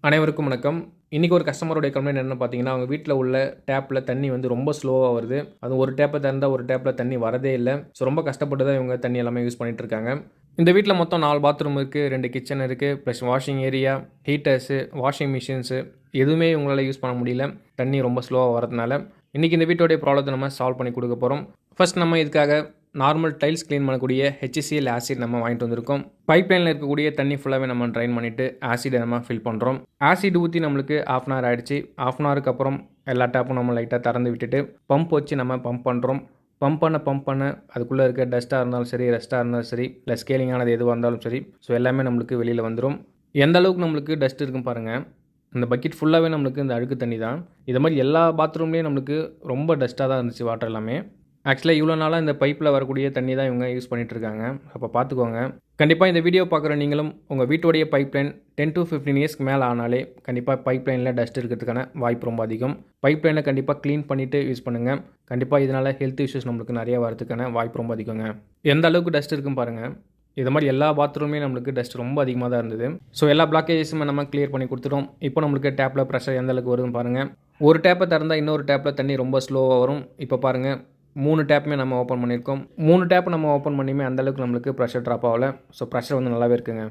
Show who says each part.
Speaker 1: அனைவருக்கும் வணக்கம். இன்றைக்கி ஒரு கஸ்டமருடைய கம்ப்ளைண்ட் என்னென்னு பார்த்தீங்கன்னா, அவங்க வீட்டில் உள்ள டேப்பில் தண்ணி வந்து ரொம்ப ஸ்லோவாக வருது. அது ஒரு டேப்பை திறந்தா ஒரு டேப்பில் தண்ணி வரதே இல்லை. ஸோ ரொம்ப கஷ்டப்பட்டு தான் இவங்க தண்ணி எல்லாமே யூஸ் பண்ணிட்டு இருக்காங்க. இந்த வீட்டில் மொத்தம் 4 பாத்ரூம் இருக்குது, 2 கிச்சன் இருக்குது, plus washing area, heaters, washing machines எதுவுமே இவங்களால யூஸ் பண்ண முடியல. தண்ணி ரொம்ப ஸ்லோவாக வரதுனால. இன்றைக்கி இந்த வீட்டோடைய ப்ராப்ளத்தை நம்ம சால்வ் பண்ணி கொடுக்க போகிறோம். ஃபர்ஸ்ட் நம்ம இதுக்காக நார்மல் டைல்ஸ் க்ளீன் பண்ணக்கூடிய HCl ஆசிட் நம்ம வாங்கிட்டு வந்திருக்கோம். பைப் லைனில் இருக்கக்கூடிய தண்ணி ஃபுல்லாகவே நம்ம ட்ரைன் பண்ணிவிட்டு ஆசிடை நம்ம ஃபில் பண்ணுறோம். ஆசிட் ஊற்றி நம்மளுக்கு 1/2 அன் ஹவர் ஆகிடுச்சு. 1/2 அன் ஹவருக்கு அப்புறம் எல்லா டேப்பும் நம்ம லைட்டாக திறந்து விட்டுட்டு பம்ப் வச்சு நம்ம பம்ப் பண்ணுறோம். பம்ப் பண்ண அதுக்குள்ளே இருக்க டஸ்ட்டாக இருந்தாலும் சரி, ரெஸ்ட்டாக இருந்தாலும் சரி, இல்லை ஸ்கேலிங்கானது எதுவாக இருந்தாலும் சரி, ஸோ எல்லாமே நம்மளுக்கு வெளியில் வந்துடும். எந்த அளவுக்கு நம்மளுக்கு டஸ்ட் இருக்குன்னு பாருங்கள். இந்த பக்கெட் ஃபுல்லாகவே நம்மளுக்கு இந்த அழுக்கு தண்ணி தான். இது மாதிரி எல்லா பாத்ரூம்லேயும் நம்மளுக்கு ரொம்ப டஸ்ட்டாக தான் இருந்துச்சு வாட்டர் எல்லாமே. ஆக்சுவலாக இவ்வளோ நாளாக இந்த பைப்பில் வரக்கூடிய தண்ணி தான் இவங்க யூஸ் பண்ணிகிட்ருக்காங்க. அப்போ பார்த்துக்கோங்க. கண்டிப்பாக இந்த வீடியோ பார்க்குற நீங்களும் உங்கள் வீட்டோடைய பைப் லைன் 10 to 15 இயர்ஸ்க்கு மேலே ஆனாலே கண்டிப்பாக பைப் லைனில் டஸ்ட் இருக்கிறதுக்கான வாய்ப்பு ரொம்ப அதிகம். பைப் லைனை கண்டிப்பாக க்ளீன் பண்ணிவிட்டு யூஸ் பண்ணுங்கள். கண்டிப்பாக இதனால் ஹெல்த் இஷ்யூஸ் நம்மளுக்கு நிறையா வரதுக்கான வாய்ப்பு ரொம்ப அதிகங்க. எந்த அளவுக்கு டஸ்ட் இருக்குன்னு பாருங்கள். இது மாதிரி எல்லா பாத்ரூமே நம்மளுக்கு டஸ்ட் ரொம்ப அதிகமாக தான் இருந்தது. ஸோ எல்லா பிளாக்கேஜஸுமே நம்ம கிளியர் பண்ணி கொடுத்துட்டோம். இப்போ நம்மளுக்கு டேப்பில் ப்ரெஷர் எந்த அளவுக்கு வருதுன்னு பாருங்கள். ஒரு டேப்பை திறந்தால் இன்னொரு டேப்பில் தண்ணி ரொம்ப ஸ்லோவாக வரும். இப்போ பாருங்கள், 3 டேப்புமே நம்ம ஓப்பன் பண்ணியிருக்கோம். 3 டேப் நம்ம ஓப்பன் பண்ணியுமே அந்தளவுக்கு நம்மளுக்கு ப்ரெஷர் ட்ராப் ஆகலை. ஸோ ப்ரெஷர் வந்து நல்லாவே இருக்குங்க.